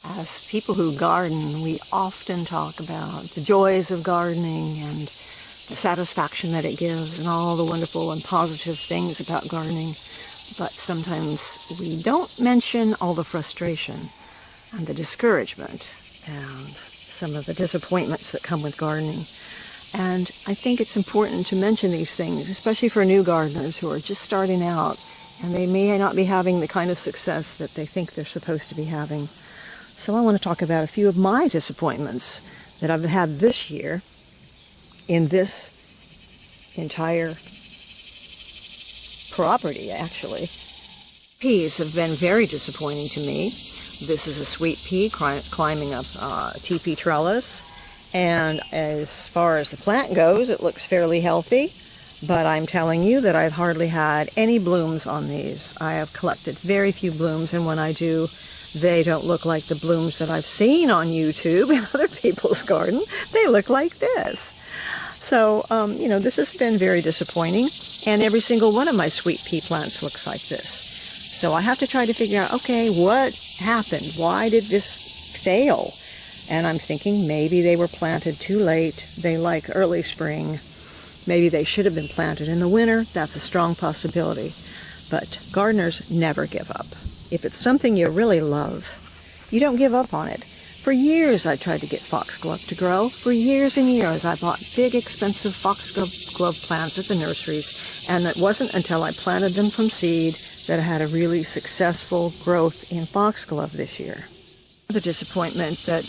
As people who garden, we often talk about the joys of gardening and the satisfaction that it gives and all the wonderful and positive things about gardening. But sometimes we don't mention all the frustration and the discouragement and some of the disappointments that come with gardening. And I think it's important to mention these things, especially for new gardeners who are just starting out and they may not be having the kind of success that they think they're supposed to be having. So I want to talk about a few of my disappointments that I've had this year in this entire property, actually. Peas have been very disappointing to me. This is a sweet pea climbing up a teepee trellis, and as far as the plant goes, it looks fairly healthy, but I'm telling you that I've hardly had any blooms on these. I have collected very few blooms, and when I do, they don't look like the blooms that I've seen on YouTube in other people's garden. They look like this. So, this has been very disappointing, and every single one of my sweet pea plants looks like this. So I have to try to figure out, okay, what happened? Why did this fail? And I'm thinking maybe they were planted too late. They like early spring. Maybe they should have been planted in the winter. That's a strong possibility. But gardeners never give up. If it's something you really love, you don't give up on it. For years I tried to get foxglove to grow. For years and years I bought big expensive foxglove plants at the nurseries, and it wasn't until I planted them from seed that I had a really successful growth in foxglove this year. The disappointment that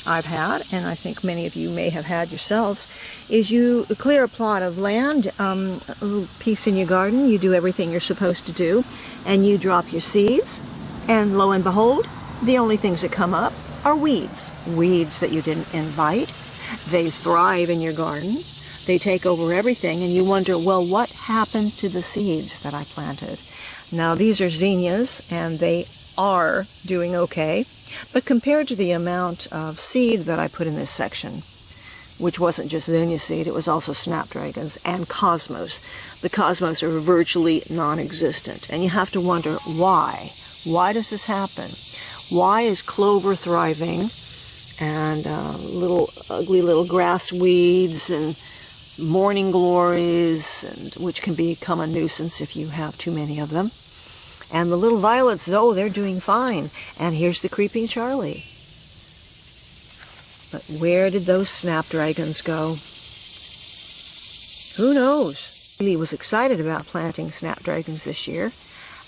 I've had, and I think many of you may have had yourselves, is you clear a plot of land, a little piece in your garden, you do everything you're supposed to do, and you drop your seeds, and lo and behold, the only things that come up are weeds. Weeds that you didn't invite. They thrive in your garden. They take over everything, and you wonder, well, what happened to the seeds that I planted? Now, these are zinnias, and they are doing okay, but compared to the amount of seed that I put in this section, which wasn't just zinnia seed, it was also snapdragons and cosmos. The cosmos are virtually non-existent, and you have to wonder why. Why does this happen? Why is clover thriving and little ugly little grass weeds and morning glories, and which can become a nuisance if you have too many of them? And the little violets, though, they're doing fine. And here's the creeping Charlie. But where did those snapdragons go? Who knows? I was excited about planting snapdragons this year.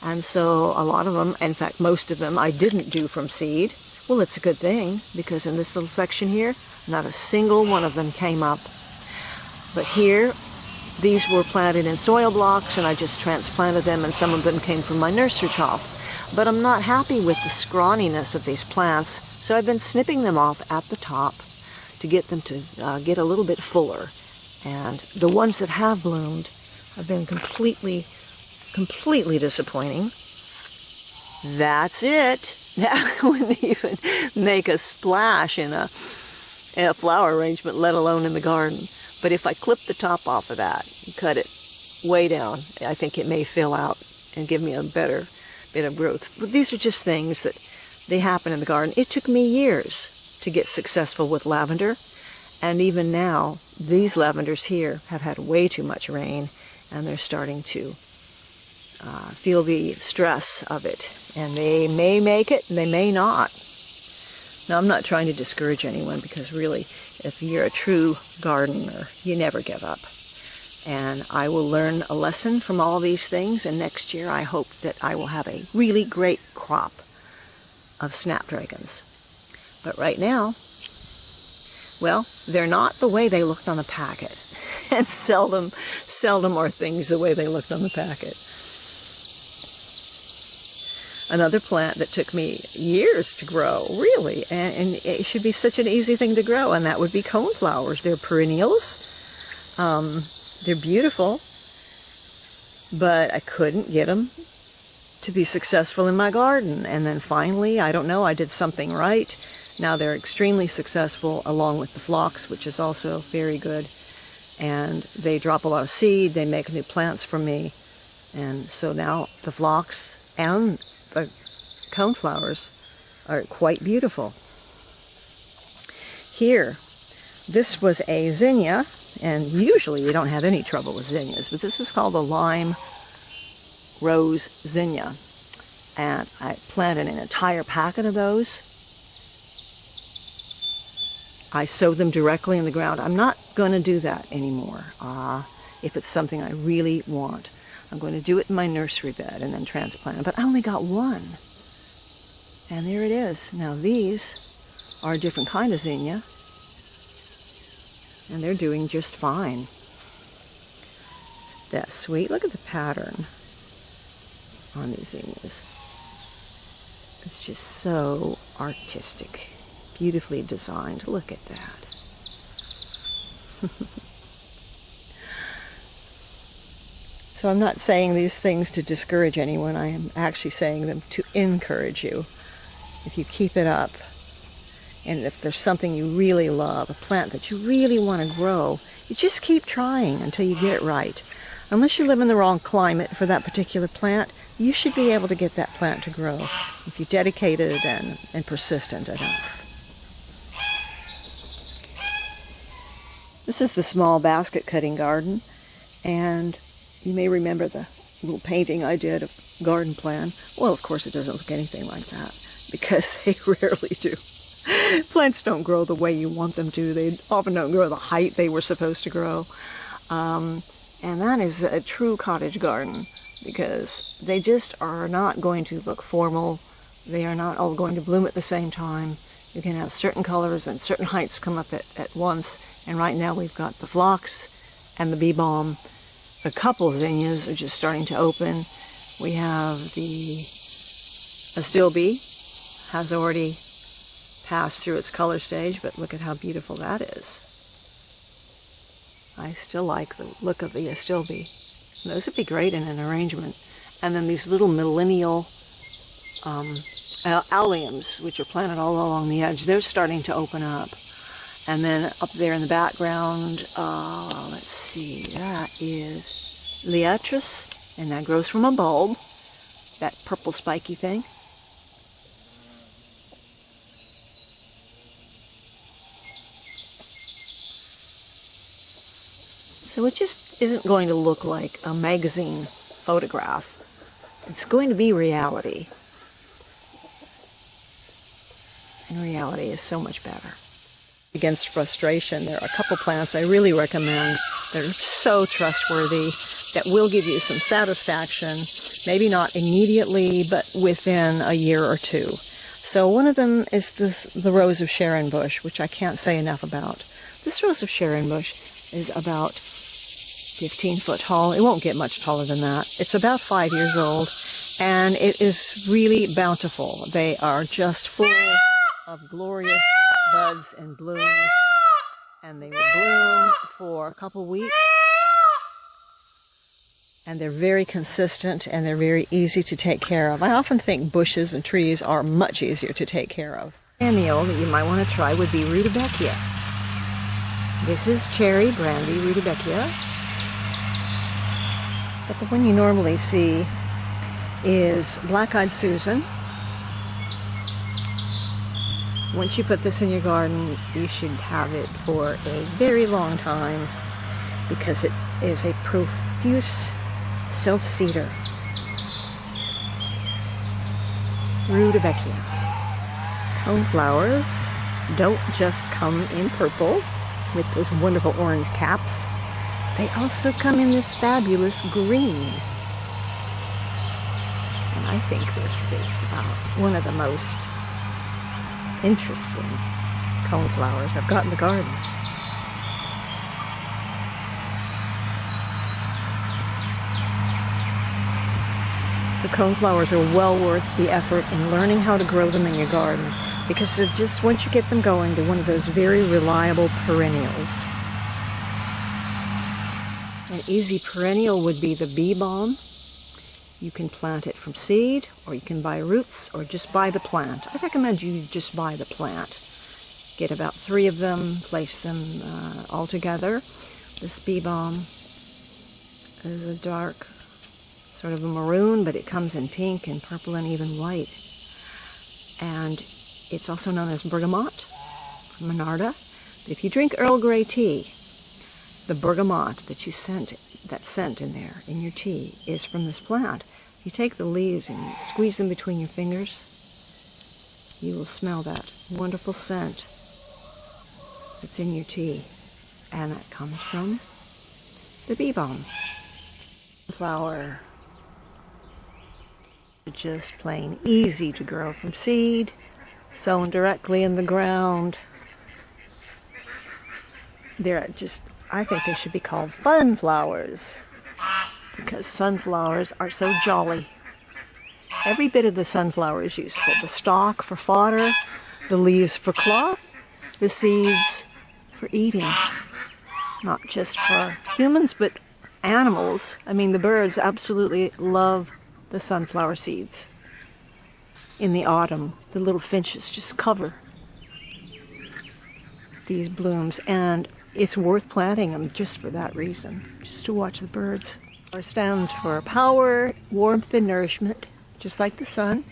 And so a lot of them, in fact most of them, I didn't do from seed. Well, it's a good thing, because in this little section here, not a single one of them came up. But here, these were planted in soil blocks, and I just transplanted them, and some of them came from my nursery trough. But I'm not happy with the scrawniness of these plants, so I've been snipping them off at the top to get them to get a little bit fuller. And the ones that have bloomed have been completely disappointing. That's it. That wouldn't even make a splash in a flower arrangement, let alone in the garden. But if I clip the top off of that and cut it way down, I think it may fill out and give me a better bit of growth. But these are just things that they happen in the garden. It took me years to get successful with lavender, and even now these lavenders here have had way too much rain, and they're starting to feel the stress of it. And they may make it, and they may not. Now, I'm not trying to discourage anyone, because really, if you're a true gardener, you never give up. And I will learn a lesson from all these things, and next year I hope that I will have a really great crop of snapdragons. But right now, well, they're not the way they looked on the packet. And seldom are things the way they looked on the packet. Another plant that took me years to grow, really, and it should be such an easy thing to grow, and that would be coneflowers. They're perennials. They're beautiful, but I couldn't get them to be successful in my garden. And then finally, I don't know, I did something right. Now they're extremely successful, along with the phlox, which is also very good. And they drop a lot of seed, they make new plants for me. And so now the phlox and the coneflowers are quite beautiful. Here, this was a zinnia, and usually we don't have any trouble with zinnias, but this was called the lime rose zinnia. And I planted an entire packet of those. I sowed them directly in the ground. I'm not going to do that anymore. If it's something I really want, I'm going to do it in my nursery bed and then transplant it. But I only got one. And there it is. Now these are a different kind of zinnia. And they're doing just fine. Isn't that sweet? Look at the pattern on these zinnias. It's just so artistic. Beautifully designed. Look at that. So I'm not saying these things to discourage anyone. I am actually saying them to encourage you. If you keep it up, and if there's something you really love, a plant that you really want to grow, you just keep trying until you get it right. Unless you live in the wrong climate for that particular plant, you should be able to get that plant to grow if you're dedicated and persistent enough. This is the small basket cutting garden, and you may remember the little painting I did of garden plan. Well, of course it doesn't look anything like that, because they rarely do. Plants don't grow the way you want them to. They often don't grow the height they were supposed to grow. And that is a true cottage garden, because they just are not going to look formal. They are not all going to bloom at the same time. You can have certain colors and certain heights come up at once. And right now we've got the phlox and the bee balm. A couple zinnias are just starting to open. We have the astilbe has already passed through its color stage, but look at how beautiful that is. I still like the look of the astilbe. Those would be great in an arrangement. And then these little millennial alliums, which are planted all along the edge, they're starting to open up. And then up there in the background, let's see, that is liatris, and that grows from a bulb, that purple spiky thing. So it just isn't going to look like a magazine photograph. It's going to be reality. And reality is so much better. Against frustration, there are a couple plants I really recommend that are so trustworthy that will give you some satisfaction, maybe not immediately, but within a year or two. So one of them is the rose of Sharon bush, which I can't say enough about. This rose of Sharon bush is about 15 foot tall. It won't get much taller than that. It's about 5 years old, and it is really bountiful. They are just full of glorious buds and blooms, and they will bloom for a couple weeks, and they're very consistent, and they're very easy to take care of. I often think bushes and trees are much easier to take care of. Perennial that you might want to try would be Rudbeckia. This is cherry brandy Rudbeckia, but the one you normally see is black-eyed Susan. Once you put this in your garden, you should have it for a very long time, because it is a profuse self-seeder. Rudbeckia. Coneflowers don't just come in purple with those wonderful orange caps. They also come in this fabulous green. And I think this is one of the most interesting coneflowers I've got in the garden. So coneflowers are well worth the effort in learning how to grow them in your garden, because they're just, once you get them going, they're one of those very reliable perennials. An easy perennial would be the bee balm. You can plant it from seed, or you can buy roots, or just buy the plant. I recommend you just buy the plant. Get about 3 of them, place them all together. This bee balm is a dark, sort of a maroon, but it comes in pink and purple and even white. And It's also known as bergamot, monarda. But if you drink Earl Grey tea, the bergamot that you scent, that scent in there, in your tea, is from this plant. You take the leaves and you squeeze them between your fingers, you will smell that wonderful scent that's in your tea. And that comes from the bee balm. Flower. Just plain easy to grow from seed, sown directly in the ground. They're just, I think they should be called fun flowers, because sunflowers are so jolly. Every bit of the sunflower is useful. The stalk for fodder, the leaves for cloth, the seeds for eating. Not just for humans, but animals. I mean, the birds absolutely love the sunflower seeds. In the autumn, the little finches just cover these blooms, and it's worth planting them just for that reason, just to watch the birds. It stands for power, warmth, and nourishment, just like the sun.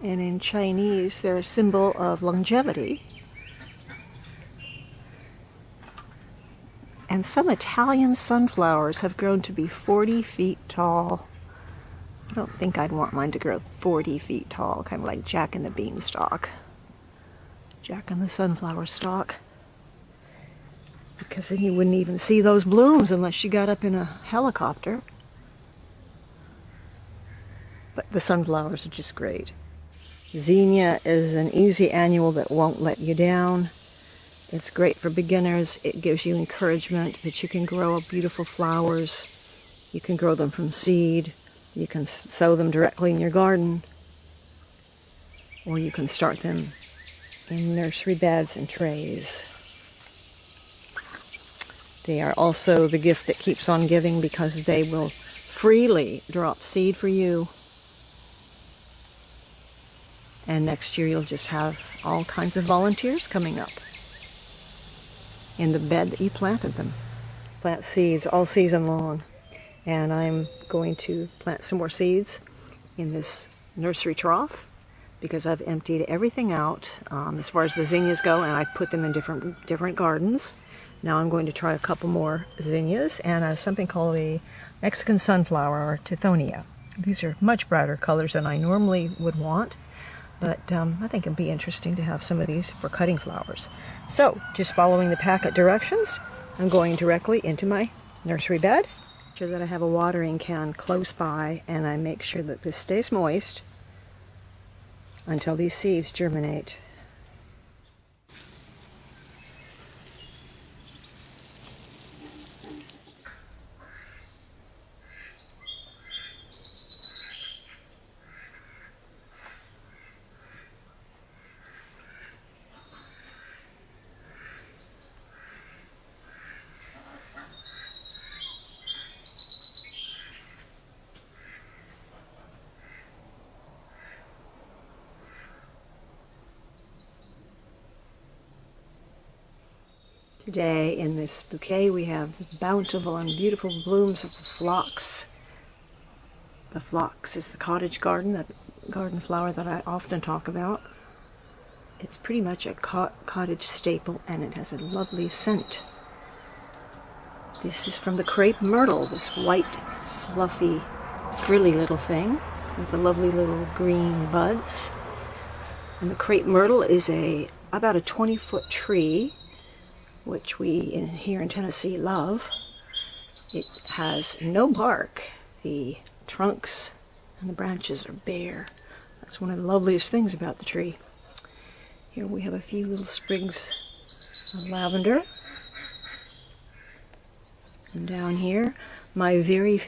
And in Chinese, they're a symbol of longevity. And some Italian sunflowers have grown to be 40 feet tall. I don't think I'd want mine to grow 40 feet tall, kind of like Jack and the Beanstalk. Jack and the sunflower stalk. Because then you wouldn't even see those blooms unless you got up in a helicopter. But the sunflowers are just great. Zinnia is an easy annual that won't let you down. It's great for beginners. It gives you encouragement that you can grow beautiful flowers. You can grow them from seed. You can sow them directly in your garden. Or you can start them in nursery beds and trays. They are also the gift that keeps on giving, because they will freely drop seed for you. And next year you'll just have all kinds of volunteers coming up in the bed that you planted them. Plant seeds all season long. And I'm going to plant some more seeds in this nursery trough, because I've emptied everything out as far as the zinnias go, and I put them in different gardens. Now I'm going to try a couple more zinnias and something called the Mexican sunflower, or tithonia. These are much brighter colors than I normally would want, but I think it'd be interesting to have some of these for cutting flowers. So, just following the packet directions, I'm going directly into my nursery bed. Make sure that I have a watering can close by, and I make sure that this stays moist until these seeds germinate. Today in this bouquet we have bountiful and beautiful blooms of the phlox. The phlox is the cottage garden, that garden flower that I often talk about. It's pretty much a cottage staple, and it has a lovely scent. This is from the crepe myrtle, this white, fluffy, frilly little thing with the lovely little green buds. And the crepe myrtle is about a 20-foot tree, which we here in Tennessee love. It has no bark. The trunks and the branches are bare. That's one of the loveliest things about the tree. Here we have a few little sprigs of lavender. And down here, my very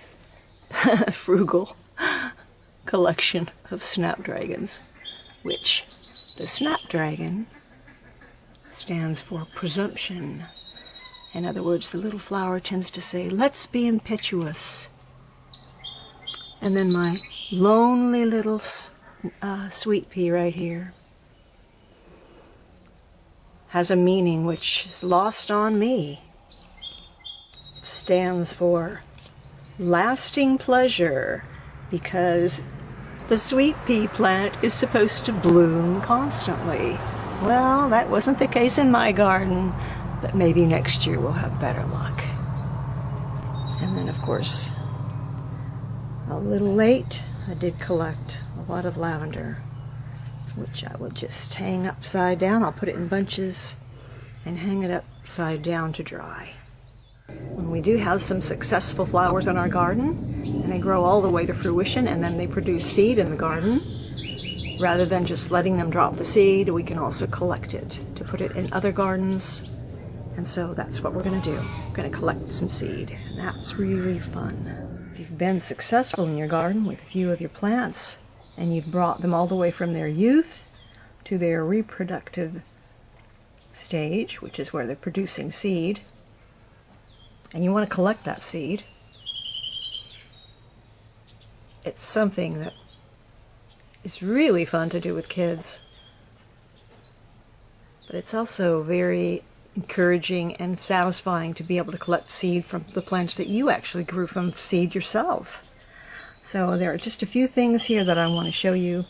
frugal collection of snapdragons, which the snapdragon stands for presumption. In other words, the little flower tends to say, let's be impetuous. And then my lonely little sweet pea right here has a meaning which is lost on me. It stands for lasting pleasure, because The sweet pea plant is supposed to bloom constantly. Well, that wasn't the case in my garden, but maybe next year we'll have better luck. And then, of course, a little late, I did collect a lot of lavender, which I will just hang upside down. I'll put it in bunches and hang it upside down to dry. When we do have some successful flowers in our garden, and they grow all the way to fruition, and then they produce seed in the garden, rather than just letting them drop the seed, we can also collect it to put it in other gardens. And so that's what we're going to do. We're going to collect some seed, and that's really fun. If you've been successful in your garden with a few of your plants, and you've brought them all the way from their youth to their reproductive stage, which is where they're producing seed, and you want to collect that seed, it's something that is really fun to do with kids. But it's also very encouraging and satisfying to be able to collect seed from the plants that you actually grew from seed yourself. So there are just a few things here that I want to show you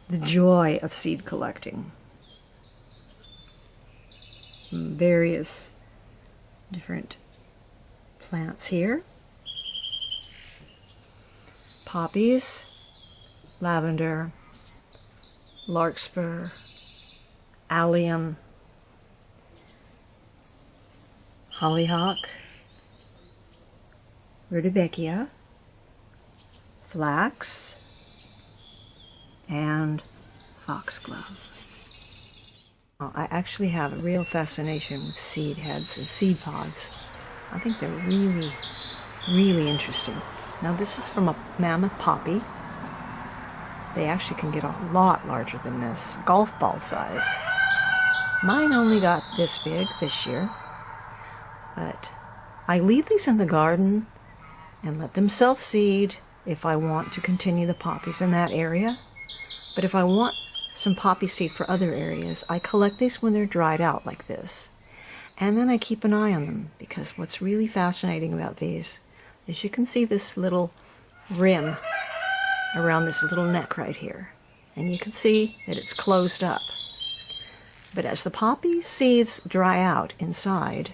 the joy of seed collecting. Various different plants here. Poppies, lavender, larkspur, allium, hollyhock, rudbeckia, flax, and foxglove. I actually have a real fascination with seed heads and seed pods. I think they're really, really interesting. Now this is from a mammoth poppy. They actually can get a lot larger than this, golf ball size. Mine only got this big this year, but I leave these in the garden and let them self-seed if I want to continue the poppies in that area. But if I want some poppy seed for other areas, I collect these when they're dried out like this. And then I keep an eye on them, because what's really fascinating about these is you can see this little rim around this little neck right here. And you can see that it's closed up. But as the poppy seeds dry out inside,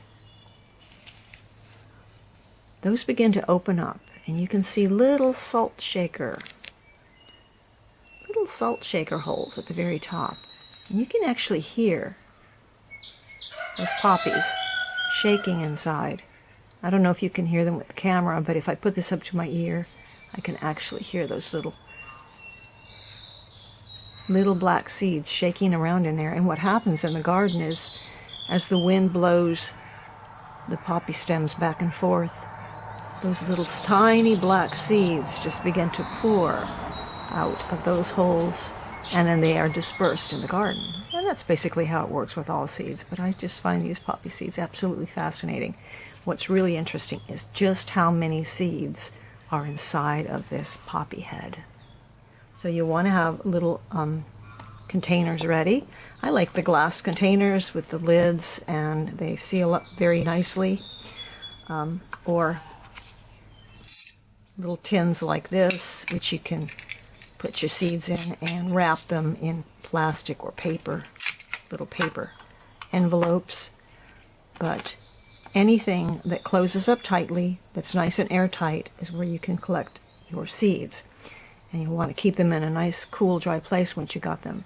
those begin to open up, and you can see little salt shaker holes at the very top. And you can actually hear those poppies shaking inside. I don't know if you can hear them with the camera, but if I put this up to my ear, I can actually hear those little black seeds shaking around in there. And what happens in the garden is, as the wind blows the poppy stems back and forth, those little tiny black seeds just begin to pour out of those holes, and then they are dispersed in the garden. And that's basically how it works with all seeds, but I just find these poppy seeds absolutely fascinating. What's really interesting is just how many seeds are inside of this poppy head. So you want to have little containers ready. I like the glass containers with the lids, and they seal up very nicely. Or little tins like this, which you can put your seeds in and wrap them in plastic or paper, little paper envelopes. But anything that closes up tightly, that's nice and airtight, is where you can collect your seeds. And you want to keep them in a nice, cool, dry place once you got them.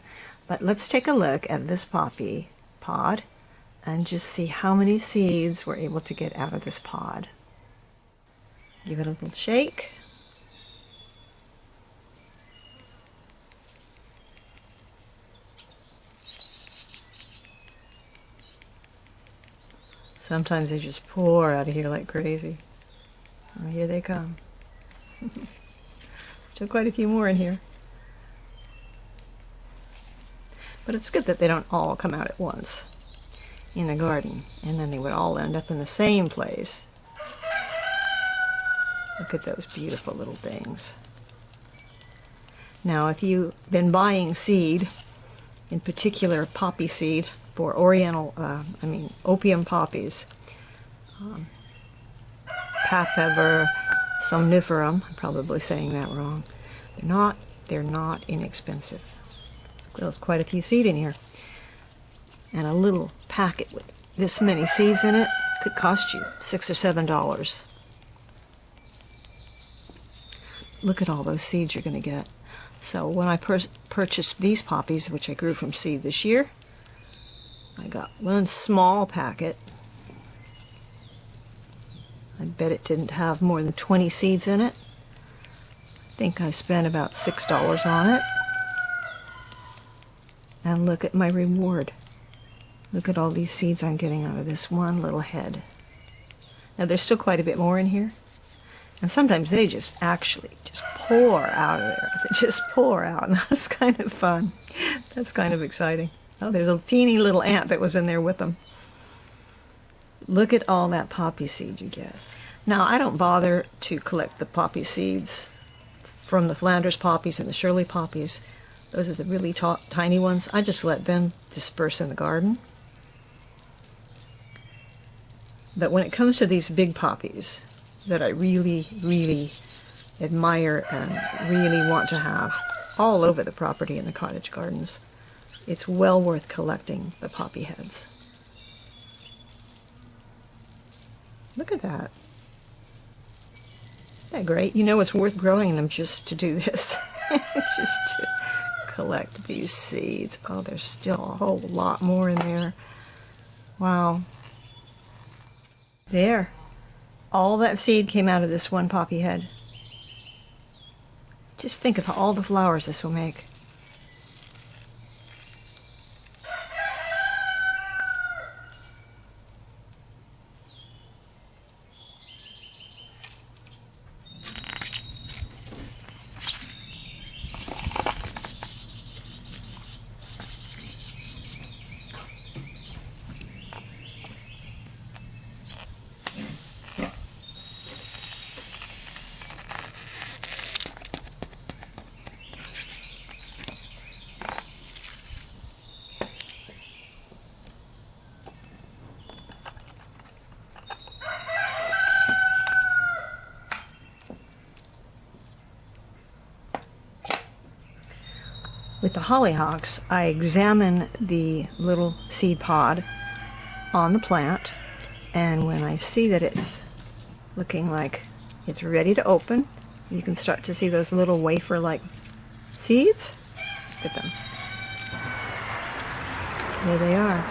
But let's take a look at this poppy pod and just see how many seeds we're able to get out of this pod. Give it a little shake. Sometimes they just pour out of here like crazy. Oh, here they come. Still quite a few more in here. But it's good that they don't all come out at once in the garden, and then they would all end up in the same place. Look at those beautiful little things. Now, if you've been buying seed, in particular poppy seed, for opium poppies, Papaver somniferum, I'm probably saying that wrong. they're not inexpensive. There's quite a few seed in here. And a little packet with this many seeds in it could cost you $6 or $7. Look at all those seeds you're going to get. So when I purchased these poppies, which I grew from seed this year, I got one small packet. I bet it didn't have more than 20 seeds in it. I think I spent about $6 on it. And look at my reward. Look at all these seeds I'm getting out of this one little head. Now there's still quite a bit more in here. And sometimes they just actually just pour out of there. They just pour out, and that's kind of fun. That's kind of exciting. Oh, there's a teeny little ant that was in there with them. Look at all that poppy seed you get. Now, I don't bother to collect the poppy seeds from the Flanders poppies and the Shirley poppies. Those are the really tiny ones. I just let them disperse in the garden. But when it comes to these big poppies that I really, really admire and really want to have all over the property in the cottage gardens, it's well worth collecting the poppy heads. Look at that. Isn't that great? You know it's worth growing them just to do this. Just to collect these seeds. Oh, there's still a whole lot more in there. Wow. There. All that seed came out of this one poppy head. Just think of all the flowers this will make. With the hollyhocks, I examine the little seed pod on the plant, and when I see that it's looking like it's ready to open, you can start to see those little wafer-like seeds. Look at them. There they are.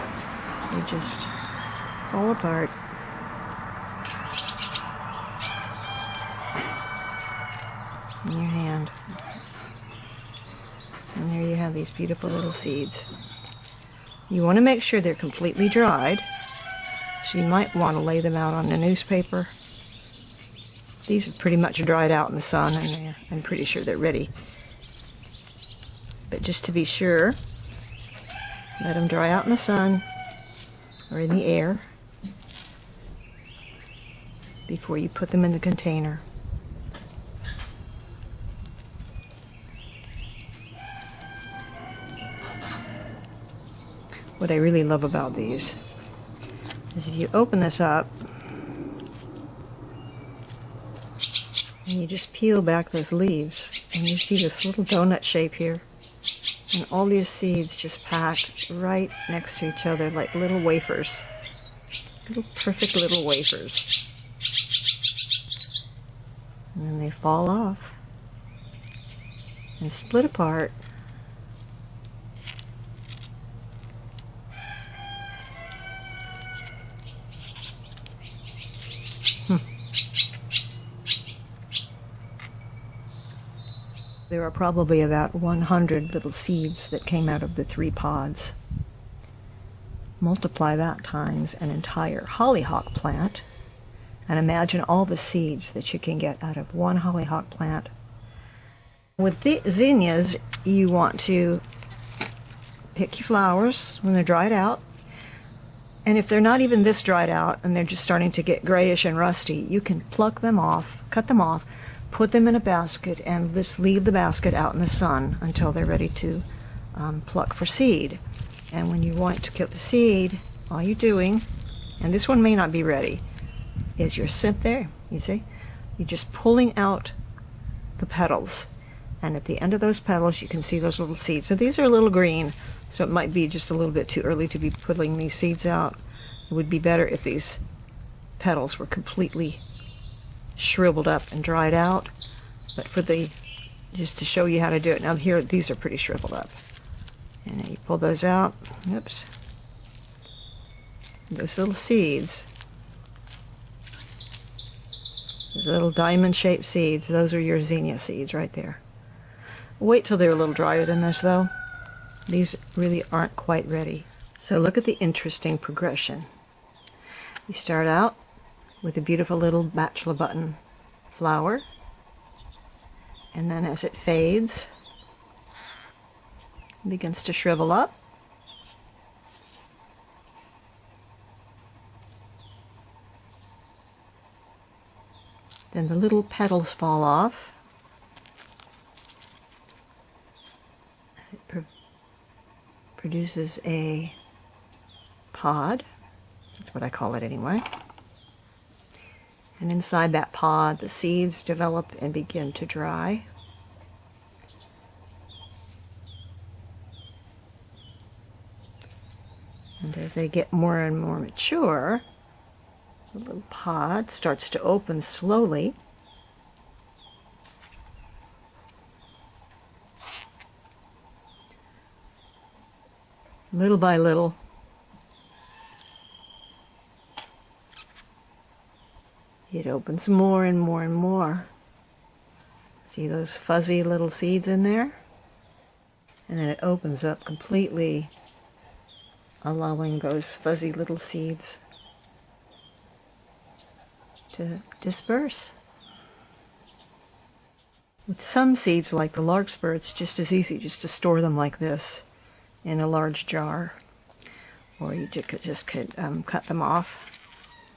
They just fall apart. In your hand. And there you have these beautiful little seeds. You want to make sure they're completely dried, so you might want to lay them out on a newspaper. These are pretty much dried out in the sun, and I'm pretty sure they're ready. But just to be sure, let them dry out in the sun or in the air before you put them in the container. What I really love about these is if you open this up and you just peel back those leaves and you see this little donut shape here, and all these seeds just packed right next to each other like little wafers, little perfect little wafers, and then they fall off and split apart. There are probably about 100 little seeds that came out of the 3 pods. Multiply that times an entire hollyhock plant, and imagine all the seeds that you can get out of one hollyhock plant. With the zinnias, you want to pick your flowers when they're dried out, and if they're not even this dried out and they're just starting to get grayish and rusty, you can pluck them off, cut them off, put them in a basket, and just leave the basket out in the sun until they're ready to pluck for seed. And when you want to get the seed, all you're doing, and this one may not be ready, is you're sit there, you see? You're just pulling out the petals, And at the end of those petals, you can see those little seeds. So these are a little green, so it might be just a little bit too early to be pulling these seeds out. It would be better if these petals were completely shriveled up and dried out. But for the, just to show you how to do it. Now here, these are pretty shriveled up. And then you pull those out. Oops. Those little seeds, those little diamond-shaped seeds, those are your zinnia seeds right there. Wait till they're a little drier than this, though. These really aren't quite ready. So look at the interesting progression. You start out with a beautiful little bachelor button flower, and then as it fades, it begins to shrivel up. Then the little petals fall off. It produces a pod. That's what I call it anyway. And inside that pod, the seeds develop and begin to dry. And as they get more and more mature, the little pod starts to open slowly. Little by little. It opens more and more and more. See those fuzzy little seeds in there? And then it opens up completely, allowing those fuzzy little seeds to disperse. With some seeds, like the larkspur, it's just as easy just to store them like this in a large jar, or you just could cut them off.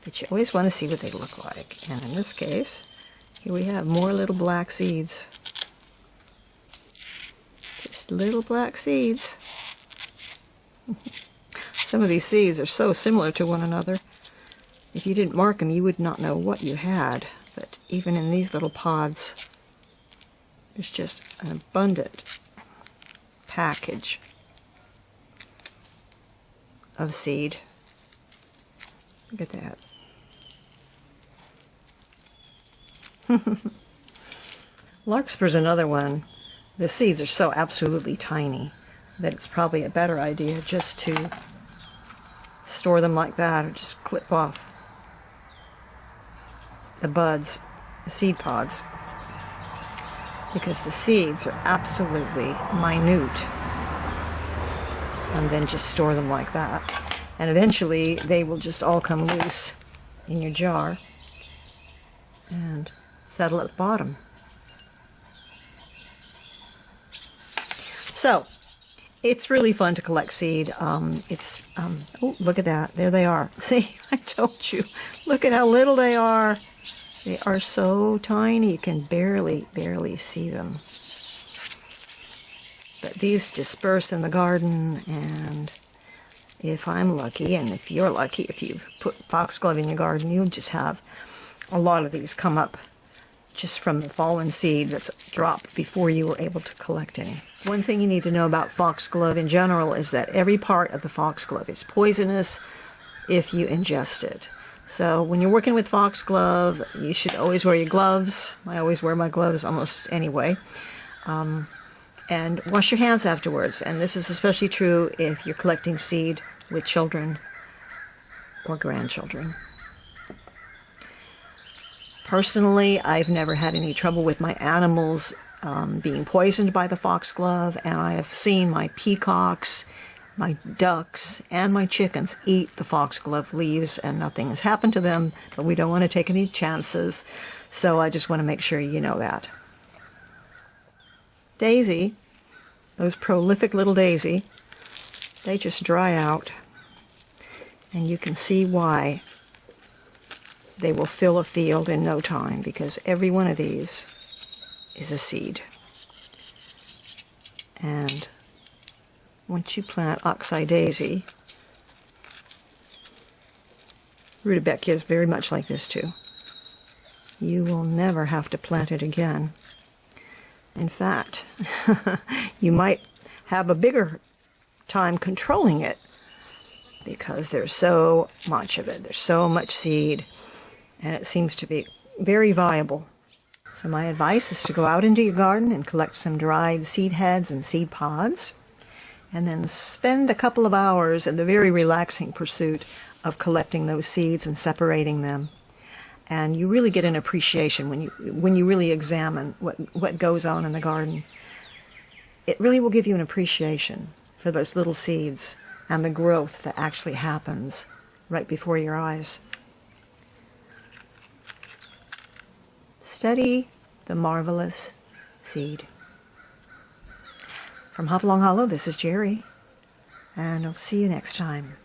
But you always want to see what they look like. And in this case, here we have more little black seeds. Just little black seeds. Some of these seeds are so similar to one another. If you didn't mark them, you would not know what you had. But even in these little pods, there's just an abundant package of seed. Look at that. Larkspur's another one. The seeds are so absolutely tiny that it's probably a better idea just to store them like that, or just clip off the buds, the seed pods, because the seeds are absolutely minute, and then just store them like that. And eventually they will just all come loose in your jar and settle at the bottom. So it's really fun to collect seed. Oh, look at that. There they are. See, I told you. Look at how little they are. They are so tiny, you can barely see them. But these disperse in the garden, and if I'm lucky, and if you're lucky, if you put foxglove in your garden, you'll just have a lot of these come up just from the fallen seed that's dropped before you were able to collect any. One thing you need to know about foxglove in general is that every part of the foxglove is poisonous if you ingest it. So when you're working with foxglove, you should always wear your gloves. I always wear my gloves almost anyway. And wash your hands afterwards. And this is especially true if you're collecting seed with children or grandchildren. Personally, I've never had any trouble with my animals being poisoned by the foxglove, and I have seen my peacocks, my ducks, and my chickens eat the foxglove leaves, and nothing has happened to them, but we don't want to take any chances, so I just want to make sure you know that. Daisy, those prolific little daisy, they just dry out, and you can see why they will fill a field in no time, because every one of these is a seed. And once you plant oxeye daisy, rutabaga is very much like this too. You will never have to plant it again. In fact, you might have a bigger time controlling it because there's so much of it. There's so much seed, and it seems to be very viable. So my advice is to go out into your garden and collect some dried seed heads and seed pods, and then spend a couple of hours in the very relaxing pursuit of collecting those seeds and separating them. And you really get an appreciation when you really examine what goes on in the garden. It really will give you an appreciation for those little seeds and the growth that actually happens right before your eyes. Study the marvelous seed. From Hopalong Hollow, this is Jerry, and I'll see you next time.